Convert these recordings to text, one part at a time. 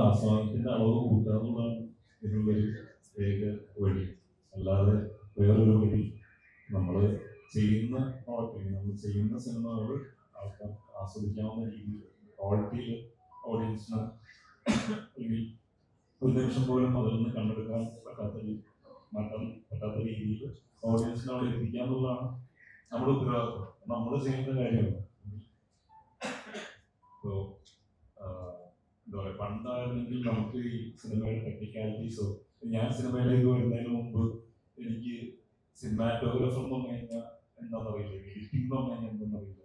ആസ്വാദനത്തിന്റെ അളവ് കൂട്ടുക എന്നുള്ളതാണ് ഇതിനുള്ള ഒരു ഏക വഴി. അല്ലാതെ വേറൊരു വഴി നമ്മൾ ചെയ്യുന്ന പ്രവർത്തനം, നമ്മൾ ചെയ്യുന്ന സിനിമകൾ ആൾക്കാർ ആസ്വദിക്കാവുന്ന രീതിയിൽ ക്വാളിറ്റിയിൽ ഓഡിയൻസിന് അല്ലെങ്കിൽ ഒരു നിമിഷം പോലും അതിൽ നിന്ന് കണ്ടെടുക്കാൻ പറ്റാത്ത രീതിയിൽ ഓഡിയൻസിനെ അവിടെ എത്തിക്കുക എന്നുള്ളതാണ് നമ്മുടെ ഉത്തരവാദിത്വം. നമ്മൾ ചെയ്യുന്ന കാര്യമാണ്. ഇപ്പോൾ എന്താ പറയുക, പണ്ടായിരുന്നെങ്കിൽ നമുക്ക് ഈ സിനിമയുടെ ടെക്നിക്കാലിറ്റീസോ, ഞാൻ സിനിമയിലേക്ക് വരുന്നതിന് മുമ്പ് എനിക്ക് സിനിമാറ്റോഗ്രാഫർ എന്ന് പറഞ്ഞു കഴിഞ്ഞാൽ എന്താണെന്നറിയില്ല, എഡിറ്റിംഗ് എന്ന് പറഞ്ഞു കഴിഞ്ഞാൽ എന്തെന്നറിയില്ല,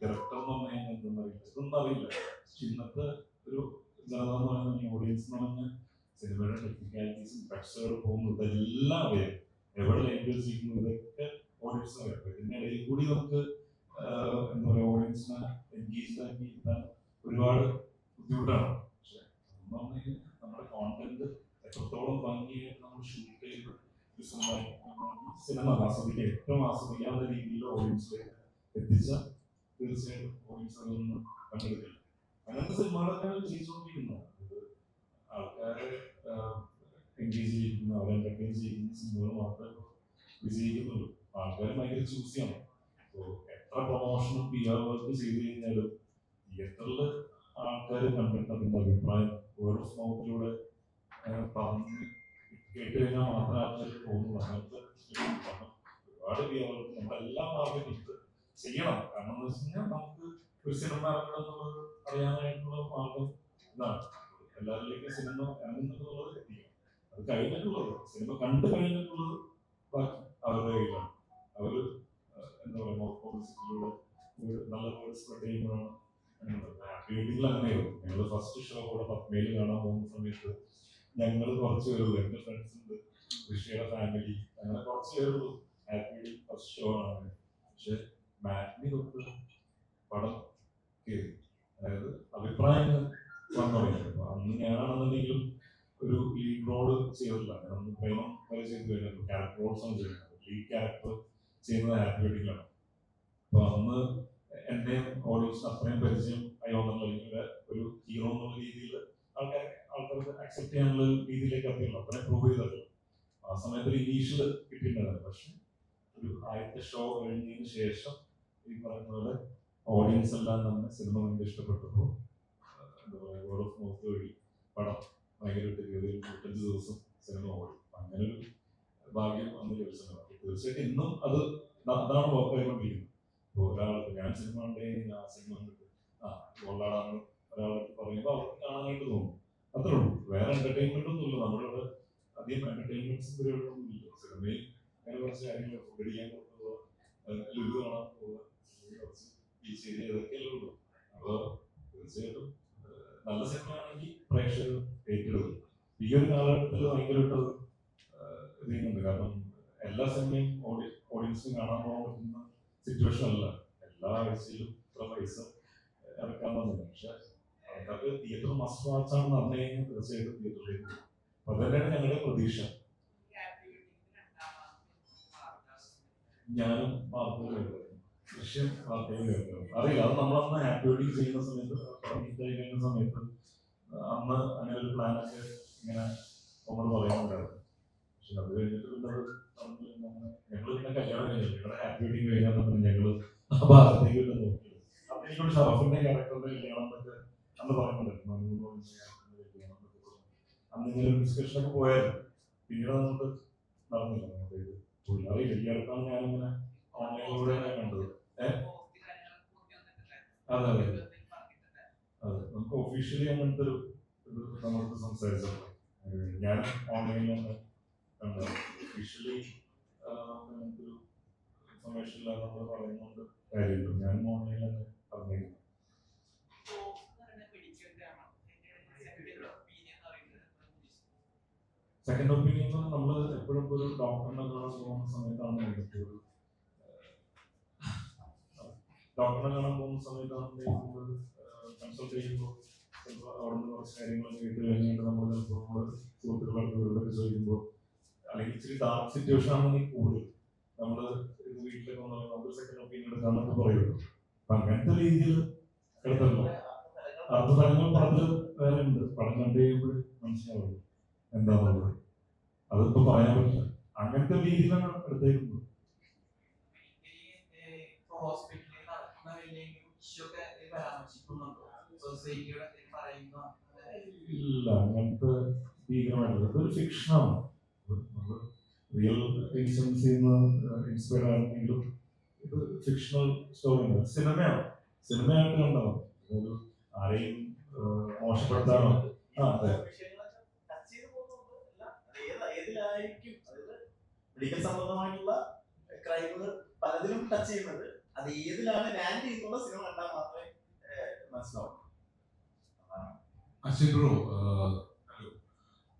ഡയറക്ടർ എന്ന് പറഞ്ഞു കഴിഞ്ഞാൽ എന്തെന്നറിയില്ല, ഇതൊന്നും അറിയില്ല. പക്ഷെ ഇന്നത്തെ ഒരു ജനത എന്ന് പറയുന്നത്, ഓഡിയൻസ് എന്ന് പറഞ്ഞാൽ സിനിമയുടെ ടെക്നിക്കാലിറ്റീസും പ്രേക്ഷകർ പോകുന്നു ഇതെല്ലാം അറിയാം, എവിടെ ലാംഗ്വേജ് ചെയ്യുന്നു ഇതൊക്കെ ഓഡിയൻസ് അറിയാം. ഇതിൻ്റെ ഇടയിൽ കൂടി നമുക്ക് എന്താ പറയുക, ഓഡിയൻസിനെ എൻഗേജ്ഡ് ആക്കി ഇരുത്താൻ ഒരുപാട് ബുദ്ധിമുട്ടാണ്. പക്ഷെ നമ്മുടെ കോണ്ടന്റ് എത്രത്തോളം ഭംഗിയായിട്ട് നമ്മൾ ഷൂട്ട് ചെയ്ത് സിനിമ ആസ്വദിക്കുക, ഏറ്റവും ആസ്വദിക്കാവുന്ന രീതിയിൽ ഓഡിയൻസിലേക്ക് എത്തിച്ച തീർച്ചയായിട്ടും ഓഡിയൻസ് അതൊന്നും കണ്ടെടുക്കില്ല. അങ്ങനത്തെ സിനിമകളൊക്കെ ചെയ്തുകൊണ്ടിരിക്കുന്നു. ആൾക്കാരെ എൻഗേജ് ചെയ്യിക്കുന്ന, അവരെ എന്റർടൈൻ ചെയ്യുന്ന സിനിമകൾ മാത്രമേ വിജയിക്കുന്നുള്ളൂ. ആൾക്കാർ ഭയങ്കര ചൂസ് ചെയ്യണം. അപ്പോൾ എത്ര പ്രൊമോഷനും PR വർക്ക് ചെയ്ത് കഴിഞ്ഞാലും തിയേറ്ററിൽ ആൾക്കാർ കണ്ടിട്ട് അതിൻ്റെ അഭിപ്രായം വേർഡ് ഓഫ് മൗത്തിലൂടെ പറഞ്ഞ് കേട്ട് കഴിഞ്ഞാൽ മാത്രമേ ആൾക്കാർ തോന്നുള്ളൂ. അങ്ങനത്തെ ഒരുപാട് PR വർക്ക് നമ്മളെല്ലാം മാർക്കറ്റിംഗ് ചെയ്യണം. കാരണം എന്ന് വെച്ച് കഴിഞ്ഞാൽ നമുക്ക് ഒരു സിനിമ ഇറങ്ങണമെന്നുള്ളത് അറിയാനായിട്ടുള്ള മാർഗം ഇതാണ്. എല്ലാവരിലേക്കും സിനിമ ഇറങ്ങുന്നുള്ളത് എത്തിക്കണം. അത് കഴിഞ്ഞിട്ടുള്ളത്, സിനിമ കണ്ടു കഴിഞ്ഞിട്ടുള്ളത് അവരുടെ കയ്യിലാണ്. അവർ എന്താ പറയുക, പബ്ലിസിറ്റിയിലൂടെ നല്ല വേർഡ് സ്പ്രെഡ് ചെയ്യുമ്പോഴാണ്. വീട്ടിൽ അങ്ങനെയായിരുന്നു. ഞങ്ങൾ ഫസ്റ്റ് ഷോ കൂടെ പത്മയിൽ കാണാൻ പോകുന്ന സമയത്ത് ഞങ്ങൾ കുറച്ച് പേരുള്ളൂ. എൻ്റെ ഫ്രണ്ട്സ് ഉണ്ട്, ഋഷിയുടെ ഫാമിലി, അങ്ങനെ കുറച്ച് പേരുള്ളൂ. ഹാപ്പി ഫസ്റ്റ് ഷോ ആണ്. പക്ഷെ മാറ്റിനി തൊട്ട് പടം കയറി, അതായത് അഭിപ്രായങ്ങൾ വന്നു തുടങ്ങിയത്. അന്ന് ഞാനാണെന്നുണ്ടെങ്കിലും ഒരു ലീഡ് റോള് ചെയ്തിട്ടില്ല. ഞാൻ പ്രേമം വരെ ചെയ്ത് കഴിഞ്ഞു. ക്യാരക്ടർ റോൾസ് ആണ് ചെയ്യുന്നത്. ലീഡ് ക്യാരക്ടർ ചെയ്യുന്നത് ഹാപ്പി വെഡിങ്ങിലാണ്. അപ്പൊ അന്ന് എന്നെ ഓഡിയൻസ് അത്രയും പരിചയം അയോന്നുള്ള ഒരു ഹീറോ എന്നുള്ള രീതിയിൽ ആൾക്കാർക്ക് അക്സെപ്റ്റ് ചെയ്യാനുള്ള രീതിയിലേക്ക് എത്തിയുള്ളൂ. അത്രയും പ്രൂവ് ചെയ്തിട്ടുള്ളൂ. ആ സമയത്ത് ഒരു ഇനീഷ്യൽ കിട്ടിയിട്ടുണ്ടായിരുന്നു. പക്ഷെ ഒരു ആദ്യത്തെ ഷോ കഴിഞ്ഞതിന് ശേഷം ഈ പറയുന്ന പോലെ ഓഡിയൻസ് എല്ലാം തന്നെ സിനിമ കണ്ട് ഇഷ്ടപ്പെട്ടപ്പോൾ എന്താ പറയുക, വേർഡ് ഓഫ് മൗത്ത് വഴി പടം ഭയങ്കരമായിട്ട് കയറി 25 ദിവസം സിനിമ ഓടി. അങ്ങനെ ഒരു ഭാഗ്യം അന്ന് ലഭിച്ചിട്ടുണ്ട്. തീർച്ചയായിട്ടും ഇന്നും അതാണ് വർക്കായിക്കൊണ്ടിരിക്കുന്നത്. ഇപ്പോൾ ഒരാൾക്ക് ഞാൻ സിനിമ ഉണ്ടെങ്കിൽ ആ സിനിമ കണ്ടിട്ട് കൊള്ളാടാന്ന് ഒരാൾക്ക് പറയുമ്പോൾ അവർക്ക് കാണാനായിട്ട് തോന്നും. അത്രേ ഉള്ളൂ. വേറെ എന്റർടൈൻമെന്റ് ഒന്നും ഇല്ല. നമ്മളിവിടെ അധികം എന്റർടൈൻമെന്റ്സും പരിപാടികളൊന്നും ഇല്ല. സിനിമയിൽ അങ്ങനെ കുറച്ച് കാര്യങ്ങൾ ഫുഡ് അടിക്കാൻ പോവുക, ലുലു കാണാൻ പോവുക, കുറച്ച് ബീച്ച് ഏരിയ, ഇതൊക്കെയല്ലേ ഉള്ളൂ. അപ്പോൾ തീർച്ചയായിട്ടും നല്ല സിനിമയാണെങ്കിൽ പ്രേക്ഷകർ ഏറ്റെടുക്കും. ഈ ഒരു കാലഘട്ടത്തിൽ ഭയങ്കരമായിട്ട് ഇതുണ്ട്. കാരണം എല്ലാ സിനിമയും ഓഡിയൻസിന് കാണാൻ പോകാൻ പറ്റുന്ന സിറ്റുവേഷൻ അല്ല. എല്ലാ ആഴ്ചയിലും ഇത്ര പൈസ ഇറക്കാൻ തന്നെ. പക്ഷെ ആൾക്കാർക്ക് തിയേറ്റർ മസ്റ്റ് വാച്ച് ആണെന്ന് പറഞ്ഞു കഴിഞ്ഞാൽ തീർച്ചയായിട്ടും തിയേറ്ററിലേക്ക് പോകും. അപ്പൊ അതന്നെയാണ് ഞങ്ങളുടെ പ്രതീക്ഷ. ഞാനും വാർത്തകൾ കേൾക്കും, ദൃശ്യം വാർത്തകൾ കേൾക്കും. അറിയില്ല, അത് നമ്മളന്ന് ഹാപ്പി വെഡിങ് ചെയ്യുന്ന സമയത്ത്, കഴിയുന്ന സമയത്ത് അന്ന് അങ്ങനെ ഒരു പ്ലാനൊക്കെ ഇങ്ങനെ നമ്മൾ പറയാനുണ്ടായിരുന്നു. പക്ഷെ അത് കഴിഞ്ഞിട്ട് പിന്നെ ഞങ്ങൾ പിന്നെ കല്യാണം കഴിഞ്ഞു. ഞങ്ങളുടെ ഹാപ്പി വെഡിങ് കഴിഞ്ഞാൽ തന്നെ ഞങ്ങൾ ആ ഭാഗത്തേക്ക് പിന്നെ നോക്കിയത്. അപ്പൊ എനിക്കൊരു ഷറഫിന്റെ ക്യാരക്ടറിന്റെ കല്യാണം എന്നൊക്കെ അന്ന് പറയുന്നുണ്ടായിരുന്നു. അന്ന് ഇങ്ങനെ ഒരു ഡിസ്കഷനൊക്കെ പോയായിരുന്നു. പിന്നീട് നമുക്ക് നടന്നില്ല. നമുക്ക് അറിയില്ല. ഈ അടുത്താണ് ഞാനിങ്ങനെ ഓൺലൈനിലൂടെ കണ്ടത്. അതെ അതെ അതെ, നമുക്ക് ഒഫീഷ്യലി അങ്ങനത്തെ ഒരു നമുക്ക് സംസാരിച്ചത്. ഞാൻ ഓൺലൈനിൽ തന്നെ കണ്ടത്. ഒഫീഷ്യലി അങ്ങനത്തെ ഒരു ഇൻഫർമേഷൻ ഇല്ലാതെ നമ്മൾ പറയുന്നുണ്ട് കാര്യമില്ല. ഞാൻ ഓൺലൈനിൽ തന്നെ പറഞ്ഞിരുന്നു. സെക്കൻഡ് ഒപ്പീനിയൻ നമ്മൾ എപ്പോഴും ഒരു ഡോക്ടറിനെ കാണാൻ പോകുന്ന സമയത്താണ് ഡോക്ടറിനെ കാണാൻ പോകുന്ന സമയത്താണ് കൺസൾട്ട് ചെയ്യുമ്പോൾ ചിലപ്പോൾ അവിടെ നിന്ന് കുറച്ച് കാര്യങ്ങളൊക്കെ കേട്ട് കഴിഞ്ഞിട്ട് നമ്മൾ ചിലപ്പോൾ നമ്മൾ സുഹൃത്തുക്കളൊക്കെ ചോദിക്കുമ്പോൾ, അല്ലെങ്കിൽ ഇച്ചിരി ഡാർക്ക് സിറ്റുവേഷൻ ആണെങ്കിൽ കൂടുതൽ നമ്മൾ ഇത് വീട്ടിലൊക്കെ വന്നാൽ നമുക്ക് സെക്കൻഡ് ഒപ്പീനിയൻ എടുക്കാന്നൊക്കെ പറയുള്ളൂ. അപ്പൊ അങ്ങനത്തെ രീതിയിൽ എടുത്തല്ലോ. അത് പറഞ്ഞ പടത്തിൽ വേറെ ഉണ്ട്. പടം കണ്ടു കഴിയുമ്പോൾ മനസ്സിലാവുള്ളൂ എന്താണെന്നുള്ളത്. അതിപ്പോ പറയാൻ പറ്റില്ല. അങ്ങനത്തെ രീതിയിലാണ് എടുത്തേക്കുന്നത്. ഇല്ല, അങ്ങനത്തെ ഭീകരമായിട്ടുള്ള ഇതൊരു ഫിക്ഷനാണ്. റിയൽ ഇൻസിഡൻസിൽ നിന്ന് ഇൻസ്പയർ ആണെങ്കിലും ഇത് ഫിക്ഷണൽ സ്റ്റോറിയാണ്, സിനിമയാണ്. സിനിമയായിട്ട് കണ്ടതാണ്. ഒരു ആരെയും മോശപ്പെടുത്താനോ അതെ മെഡിക്കൽ സംബന്ധമായിട്ടുള്ള ക്രൈമുകൾ പലതിലും ടച്ച് ചെയ്യുന്നത്. അത് ഏതിലാണ് ലാൻഡ് ചെയ്യുന്നുള്ള സിനിമ കണ്ടാൽ മാത്രമേ മനസ്സിലാവൂ. അശ്വിൻ ബ്രോ,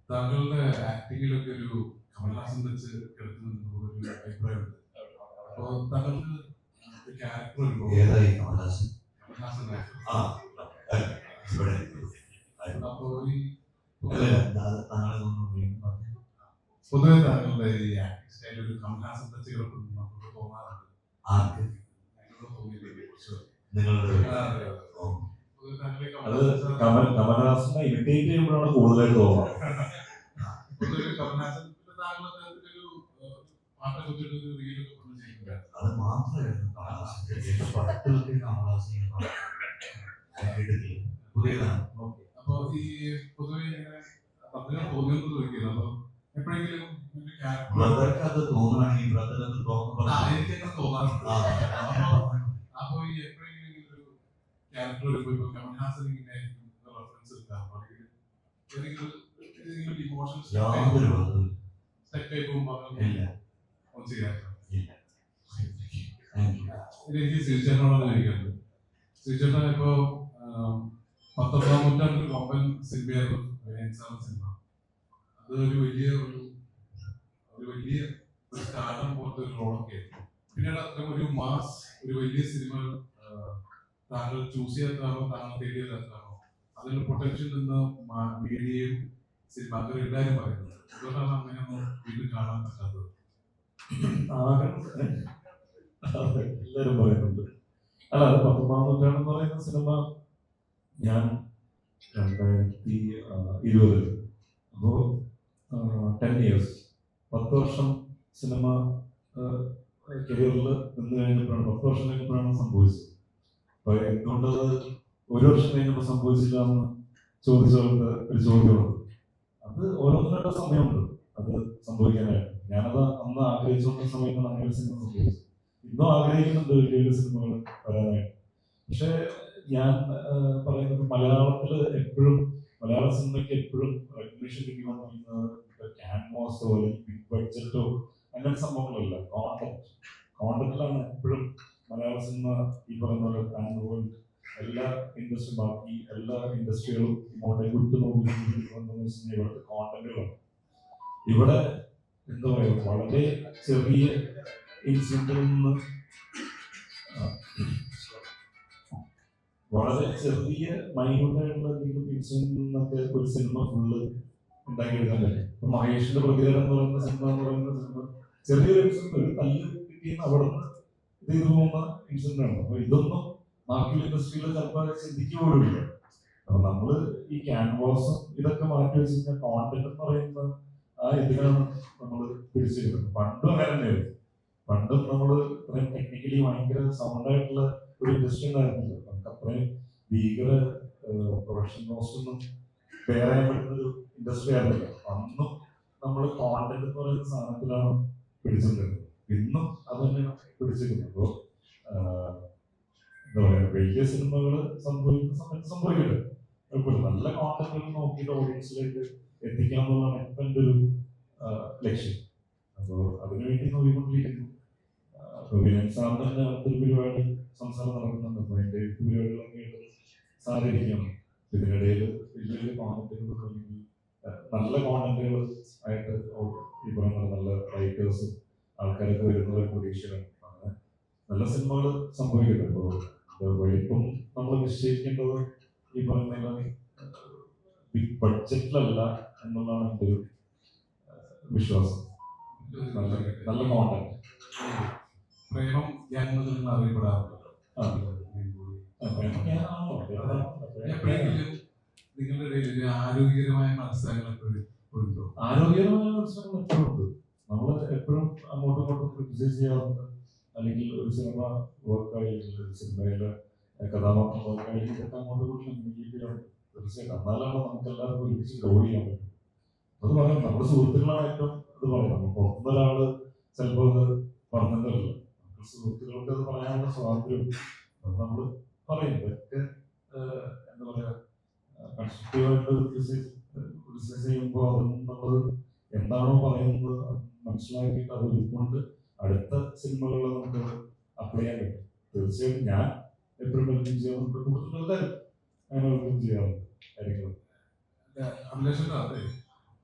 താങ്കളുടെ ആക്ടിങ്ങിലൊക്കെ ഒരു കമൽഹാസൻ വെച്ച് കിടക്കുന്ന ഒരു അഭിപ്രായമുണ്ട്. അപ്പോൾ താങ്കൾക്ക് ക്യാരക്ടർ അപ്പോൾ ഈ പൊതുവെ താങ്കളുടെ ഈ ആക്ടിങ് സ്റ്റൈൽ ഒരു കമൽഹാസൻ വെച്ച് കിടക്കുന്നു നമുക്ക് തോന്നാറുണ്ട്. അത് കമൽഹാസനെ ഇമിറ്റേറ്റ് ചെയ്യുമ്പോഴാണ് കൂടുതലായിട്ട് തോന്നുന്നത്. അത് മാത്രമല്ല അപ്പൊ ഈ പൊതുവെ തോന്നുന്നത് ചോദിക്കുന്നത്. അപ്പൊ എപ്പോഴെങ്കിലും ബ്രദർക്ക് അത് തോന്നുകയാണെങ്കിൽ ബ്രദർ അത് എനിക്കങ്ങനെ തോന്നാറുണ്ട്. അപ്പൊ ഈ എപ്പോഴെങ്കിലും ഒരു ക്യാരക്ടർ വരുമ്പോ ഇപ്പൊ കമൽഹാസൻ ഇങ്ങനെ റെഫറൻസ് എടുക്കാറുണ്ടോ? അല്ലെങ്കിൽ ഏതെങ്കിലും ഇമോഷൻസ് സ്റ്റെക്കായി പോകുമ്പോൾ ഒന്നും ചെയ്യാറില്ല. എനിക്ക് ശ്രീചേട്ടനോടാണ് ചോദിക്കുന്നത്. ശ്രീചേട്ടൻ ഇപ്പോ 19ാം നൂറ്റാണ്ടിൽ കൊമ്പൻ സിനിമയായിരുന്നു സിനിമ. അത് ഒരു വലിയ സ്റ്റാർട്ടം പോലത്തെ ഒരു റോളൊക്കെ ആയിരുന്നു. പിന്നീട് അത്തരം ഒരു മാസ് ഒരു വലിയ സിനിമ താങ്കൾ ചൂസ് ചെയ്യാത്താണോ, താങ്കൾ തേടിയതാണോ? അതിന്റെ പൊട്ടൻഷ്യൽ നിന്ന് മീഡിയയും സിനിമാക്കാരും എല്ലാവരും പറയുന്നത്. അതുകൊണ്ടാണ് അങ്ങനെയൊന്നും വീണ്ടും കാണാൻ പറ്റാത്തത്. എല്ലാവരും പറയുന്നുണ്ട്. അല്ല, അത് 19ാം നൂറ്റാണ്ടെന്ന് പറയുന്ന സിനിമ ഞാൻ 2020 അപ്പോൾ 10 years 10 വർഷം സിനിമ കരിയറിൽ നിന്ന് കഴിഞ്ഞപ്പോഴാണ് 10 വർഷം കഴിഞ്ഞപ്പോഴാണ് സംഭവിച്ചത്. അപ്പൊ എന്തുകൊണ്ടത് 1 വർഷം കഴിഞ്ഞപ്പോൾ സംഭവിച്ചില്ല എന്ന് ചോദിച്ചവർക്ക് ഒരു ചോദ്യമുണ്ട്. അത് ഓരോന്നിനുള്ള സമയമുണ്ട് അത് സംഭവിക്കാനായിട്ട്. ഞാനത് അന്ന് ആഗ്രഹിച്ചുകൊണ്ട സമയത്താണ് അങ്ങനെ സിനിമ സംഭവിച്ചത്. ഇന്നും ആഗ്രഹിക്കുന്നുണ്ട് വലിയ വലിയ സിനിമകൾ വരാനായിട്ട്. പക്ഷെ ഞാൻ പറയുന്നത് മലയാളത്തില് എപ്പോഴും മലയാള സിനിമയ്ക്ക് എപ്പോഴും റെക്കഗ്നീഷൻ കിട്ടിക്കൊണ്ടിരിക്കുന്നത് ക്യാൻവാസോ അല്ലെങ്കിൽ ബിഗ് ബഡ്ജറ്റോ അങ്ങനെ സംഭവങ്ങളല്ല. കോണ്ടന്റിലാണ് എപ്പോഴും മലയാള സിനിമ ഈ പറയുന്ന പോലെ പാൻ വേൾഡ് എല്ലാ ഇൻഡസ്ട്രി ബാക്കി എല്ലാ ഇൻഡസ്ട്രികളും ഇങ്ങോട്ടേക്ക് വിട്ടുനോക്കിക്കൊണ്ടിരിക്കുന്നത് ഇവിടുത്തെ കോണ്ടന്റുകളാണ്. ഇവിടെ എന്താ പറയുക, വളരെ ചെറിയ ഇൻസിഡന്റിൽ നിന്ന് വളരെ ചെറിയ മൈന്യൂട്ടായിട്ടുള്ള എന്തെങ്കിലും ഇൻസിഡന്റിൽ നിന്നൊക്കെ ഒരു സിനിമ ഫുള്ള് ഉണ്ടാക്കിയെടുക്കാൻ പറ്റും. ഇപ്പൊ മഹേഷിന്റെ പ്രതികാരം എന്ന് പറയുന്ന സിനിമ ചെറിയൊരു ഇൻസിഡന്റ്, ഒരു തല്ല് കിട്ടിയെന്ന് അവിടെ നിന്ന് ഇത് ചെയ്തു പോകുന്ന ഇൻസിഡന്റ് ആണ്. അപ്പൊ ഇതൊന്നും ബാക്കി ഇൻഡസ്ട്രിയിൽ ചിലപ്പോൾ ചിന്തിക്കുക പോലുമില്ല. അപ്പൊ നമ്മള് ഈ ക്യാൻവാസും ഇതൊക്കെ മാറ്റി വെച്ചിരുന്ന കോണ്ടന്റ് എന്ന് പറയുന്ന ആ ഇതിനാണ് നമ്മൾ പിടിച്ചിരിക്കുന്നത്. പണ്ടും അങ്ങനെ തന്നെയായിരുന്നു. പണ്ടും നമ്മൾ ഇത്രയും ടെക്നിക്കലി ഭയങ്കര സൗണ്ടായിട്ടുള്ള ഒരു ഇൻഡസ്ട്രി ഉണ്ടായിരുന്നില്ല. നമുക്ക് അത്രയും ഭീകര പ്രൊഡക്ഷൻ കോസ്റ്റ് ഒന്നും ബെയർ ചെയ്യാൻ പറ്റുന്ന ഒരു ഇൻഡസ്ട്രി ആയിരുന്നില്ല. അന്നും നമ്മൾ കോണ്ടന്റ് എന്ന് പറയുന്ന സാധനത്തിലാണ് പിടിച്ചിട്ടുള്ളത്. ഇന്നും അത് തന്നെയാണ് പിടിച്ചിരിക്കുന്നത്. അപ്പോൾ എന്താ പറയുക, വലിയ സിനിമകൾ സംഭവിക്കുന്ന സമയത്ത് സംഭവിക്കട്ടെ, കുഴപ്പമില്ല. നല്ല കോണ്ടന്റുകൾ നോക്കിയിട്ട് ഓഡിയൻസിലേക്ക് എത്തിക്കുക എന്നുള്ളതാണ് ഇപ്പം എൻ്റെ ഒരു ലക്ഷ്യം. അപ്പോൾ അതിനുവേണ്ടി നോക്കിക്കൊണ്ടിരിക്കുന്നു. വിനയൻ സാറിന് തന്നെ അടുത്തൊരു പരിപാടി സംസാരം നടക്കുന്നുണ്ട്. അപ്പോൾ എൻ്റെ എഴുത്ത് പരിപാടികളൊക്കെ ആയിട്ട് സാധിക്കണം. ഇതിനിടയിൽ വലിയ വലിയ കോണ്ടന്റുകൾ നല്ല കോണ്ടന്റുകൾ ആയിട്ട് ഈ പറയുന്ന നല്ല റൈറ്റേഴ്സും ആൾക്കാരൊക്കെ വരുന്ന ഒരു പ്രതീക്ഷയാണ്. അങ്ങനെ നല്ല സിനിമകൾ സംഭവിക്കട്ടെ. അപ്പോൾ ഇപ്പം നമ്മൾ നിശ്ചയിക്കേണ്ടത് ഈ പറയുന്ന ബിഗ് ബഡ്ജറ്റിലല്ല എന്നുള്ളതാണ് എൻ്റെ ഒരു വിശ്വാസം. നല്ല കോണ്ടന്റ് പ്രേമം ഗ്യാങ് നിങ്ങൾ അറിയപ്പെടാറുണ്ടല്ലോ. എപ്പോഴെങ്കിലും നിങ്ങളുടെ ഇടയിൽ ഒരു ആരോഗ്യകരമായ മത്സരങ്ങൾ എപ്പോഴും ഉണ്ടോ? ആരോഗ്യകരമായ മത്സരങ്ങൾ എപ്പോഴും ഉണ്ട്. നമ്മൾ എപ്പോഴും അങ്ങോട്ടും ഇങ്ങോട്ടും ക്രിറ്റിസൈസ് ചെയ്യാറുണ്ട്. അല്ലെങ്കിൽ ഒരു സിനിമ വർക്കായി, സിനിമയിലെ കഥാപാത്രം വർക്കായി, ഇതൊക്കെ അങ്ങോട്ടും ഇങ്ങോട്ടും കമ്മ്യൂണിക്കേറ്റ് ചെയ്യാറുണ്ട്. തീർച്ചയായിട്ടും എന്നാലാണ് നമുക്ക് എല്ലാവർക്കും ഒരുമിച്ച് ഗ്രോ ചെയ്യാൻ പറ്റും. അത് പറയാം, നമ്മുടെ സുഹൃത്തുക്കളാണ് ഏറ്റവും ഇത് പറയാം. നമ്മൾ പുറത്തുനിന്ന് ഒരാള് ചിലപ്പോൾ അത് പറഞ്ഞതല്ല, നമുക്ക് സുഹൃത്തുക്കൾക്ക് അത് പറയാനുള്ള സ്വാതന്ത്ര്യം അത് നമ്മൾ പറയും. ഇതൊക്കെ എന്താ പറയാ, കൺസ്ട്രക്റ്റീവായിട്ട് ക്രിറ്റിസൈസ് ചെയ്യുമ്പോൾ അതൊന്നും നമ്മൾ എന്താണോ പറയുന്നത് മനസ്സിലാക്കിയിട്ട് അത് ഉൾക്കൊണ്ട് അടുത്ത സിനിമകളിൽ നമുക്ക് അപ്ലൈ ചെയ്യാൻ പറ്റും. തീർച്ചയായിട്ടും ഞാൻ എപ്പോഴും വെൽക്കം ചെയ്യാറുണ്ട്, കൂടുതൽ അങ്ങനെ വെൽക്കം ചെയ്യാറുണ്ട് കാര്യങ്ങൾ. അഭിലാഷേട്ടാ, അതെ,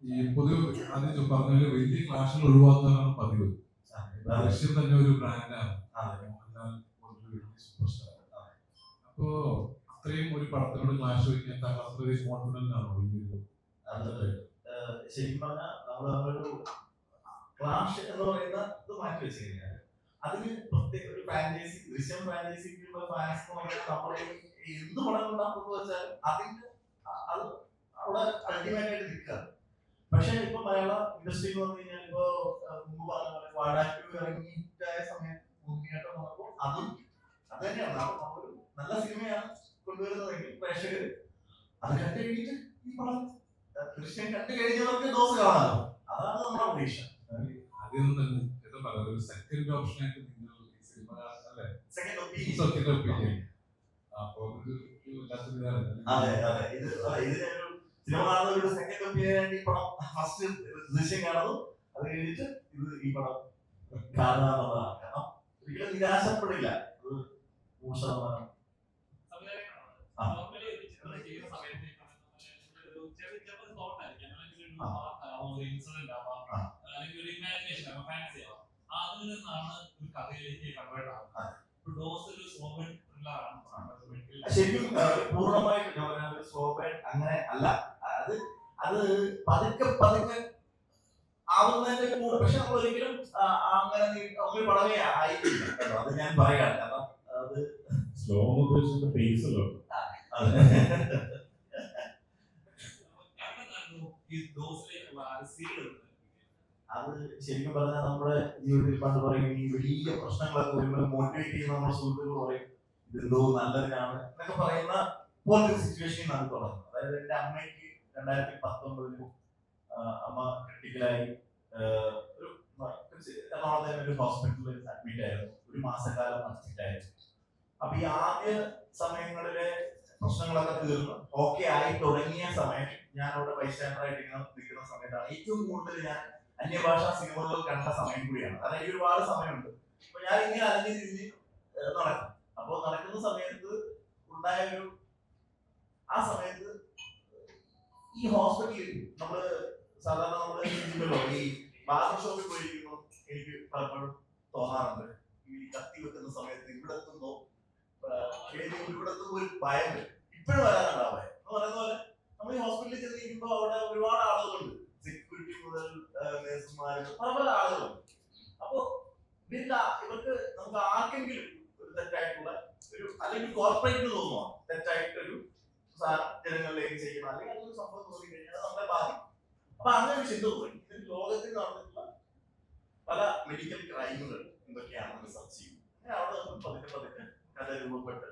ഈ പൊതുവെ ആദ്യം പറഞ്ഞ വലിയ ക്ലാഷുകൾ ഒഴിവാക്കുന്നതാണ് പതിവ്. ദൃശ്യം തന്നെ ഒരു ബ്രാൻഡാണ്, സൂപ്പർ സ്റ്റാർ. അപ്പോ അത്രയും ഒരു പടത്തിനോട് ക്ലാഷ് വയ്ക്കാൻ അത്രയും കോൺഫിഡന്റ് ആണോ ഈ ഒരു? ശരിക്കും പറഞ്ഞാൽ നമ്മളൊരു ക്ലാഷ് എന്ന് പറയുന്ന ഇത് മാറ്റി വെച്ച് കഴിഞ്ഞാൽ അതിന് പ്രത്യേക ഒരു ഫ്രാഞ്ചൈസി, ദൃശ്യം ഫ്രാഞ്ചൈസിക്കുള്ള ഫാൻസ് എന്ന് പറഞ്ഞാൽ നമ്മൾ എന്ത് പടം ഉണ്ടാക്കുന്നത് വെച്ചാലും അതിന്റെ അത് അവിടെ അൾട്ടിമേറ്റ് ആയിട്ട് നിൽക്കാറ്. പക്ഷെ ഇപ്പൊ മലയാള ഇൻഡസ്ട്രി എന്ന് പറഞ്ഞു കഴിഞ്ഞാൽ ഇപ്പോ മുമ്പ് പറഞ്ഞ പോലെ വാടാറ്റു ഇറങ്ങിയിട്ടായ സമയത്ത് മുങ്ങിയായിട്ട് വന്നപ്പോൾ അതും അത് തന്നെയാണ്. നമ്മളൊരു നല്ല സിനിമയാണ് കൊണ്ടുവരുന്നതെങ്കിൽ പ്രേക്ഷകർ അത് കണ്ടു കഴിഞ്ഞിട്ട് ഈ പടം ദൃശ്യം കണ്ടു കഴിഞ്ഞവർക്ക് ഡോസ് കാണാമല്ലോ. അതാണ് നമ്മുടെ പ്രതീക്ഷ. ആദ്യം തന്നെ എന്താ പറയുക, ഒരു സെക്കൻഡ് ഓപ്ഷനായിട്ട് നിങ്ങൾ ഈ സിനിമ അല്ലേ, സെക്കൻഡ് സെക്കൻഡ് ഒപ്പീനിയൻ. അപ്പൊ അതെ അതെ, ഇതിനൊരു സിനിമ കാണുന്ന ഒരു സെക്കൻഡ് ഒപ്പീനിയൻ ഈ പടം ഫസ്റ്റ് ദൃശ്യം കാണുന്നു, അത് കഴിഞ്ഞിട്ട് ഇത് ഈ പടം കാണുക എന്നുള്ളതാണ്. കാരണം ഒരിക്കലും നിരാശപ്പെടില്ല. അത് 100%. ശരിക്കും പൂർണ്ണമായിട്ട് അങ്ങനെ അല്ല. അത് അത് പതുക്കെ പതുക്കെ ആവുന്നതിന്റെ കൂടെ, പക്ഷെ നമ്മൾ ഒരിക്കലും അങ്ങനെ ഒരു പടമേ ആയിട്ടില്ല കേട്ടോ. അത് ഞാൻ പറയാം. കാരണം അത് സ്ലോ ഉദ്ദേശിച്ച പേസ് അല്ലോ. അത് ശരിക്കും പറഞ്ഞാൽ നമ്മുടെ ജീവിതത്തിൽ പണ്ട് പറയും, ഈ വലിയ പ്രശ്നങ്ങളൊക്കെ വരുമ്പോൾ മോട്ടിവേറ്റ് ചെയ്യുന്ന നമ്മുടെ സുഹൃത്തുക്കൾ പറയും ഇതെന്തോ നല്ലതിനാണ് എന്നൊക്കെ പറയുന്ന പോലത്തെ സിറ്റുവേഷൻ ആണ് തുടങ്ങുന്നത്. അതായത് എന്റെ അമ്മയ്ക്ക് 2019 അമ്മ ക്രിട്ടിക്കലായി എറണാകുളത്തെ ഒരു ഹോസ്പിറ്റലിൽ അഡ്മിറ്റ് ആയിരുന്നു. ഒരു മാസക്കാലം അഡ്മിറ്റ് ആയിരുന്നു. അപ്പൊ ഈ ആദ്യ സമയങ്ങളിലെ പ്രശ്നങ്ങളൊക്കെ തീർന്ന് ഓക്കെ ആയി തുടങ്ങിയ സമയം ഞാൻ അവിടെ ബൈസ്റ്റാൻഡറായിട്ട് ഇങ്ങനെ നിൽക്കുന്ന സമയത്താണ് ഏറ്റവും കൂടുതൽ ഞാൻ അന്യഭാഷാ സിനിമകൾ കണ്ട സമയം കൂടിയാണ്. കാരണം എനിക്ക് ഒരുപാട് സമയമുണ്ട്. അപ്പൊ ഞാൻ ഇങ്ങനെ അലഞ്ഞു തിരിഞ്ഞ് നടക്കും. അപ്പൊ നടക്കുന്ന സമയത്ത് ഉണ്ടായ ഒരു ആ സമയത്ത് ഈ ഹോസ്പിറ്റലിൽ നമ്മള് സാധാരണ നമ്മള് ചെയ്യുമല്ലോ, ഈ ബാർബർ ഷോപ്പിൽ പോയിരിക്കുന്നു. എനിക്ക് പലപ്പോഴും തോന്നാറുണ്ട് ഈ കത്തി വെക്കുന്ന സമയത്ത് ഇവിടെ എത്തുമ്പോ ഒരു ഭയം വരും. ഇപ്പോഴും വരാനുണ്ടാവും ഭയം എന്ന് പറയുന്ന പോലെ. നമ്മൾ ഈ ഹോസ്പിറ്റലിൽ ചെന്നിരിക്കുമ്പോ അവിടെ ഒരുപാട് ആളുകളുണ്ട്, സെക്യൂരിറ്റി മുതൽ നേഴ്സുമാര്, പല പല ആളുകളുണ്ട്. അപ്പോ ഇവർക്ക് നമുക്ക് ആർക്കെങ്കിലും ഒരു തെറ്റായിട്ടുള്ള ഒരു അല്ലെങ്കിൽ കോർപ്പറേറ്റിന് തോന്നുക തെറ്റായിട്ടൊരു സാധനം ജനങ്ങളിലേക്ക് ചെയ്യണം, അല്ലെങ്കിൽ അതൊരു സംഭവം തോന്നി കഴിഞ്ഞാൽ നമ്മളെ ബാധിക്കും. അപ്പൊ അങ്ങനെ ഒരു ചിന്ത തോന്നി. ഇതിന് ലോകത്തിൽ നടന്നിട്ടുള്ള പല മെഡിക്കൽ ക്രൈമുകൾ എന്തൊക്കെയാണെന്ന് റിസർച്ച് ചെയ്യും. അങ്ങനെ അവിടെ നമ്മൾ പതുക്കെ പതുക്കെ കഥ രൂപപ്പെട്ട്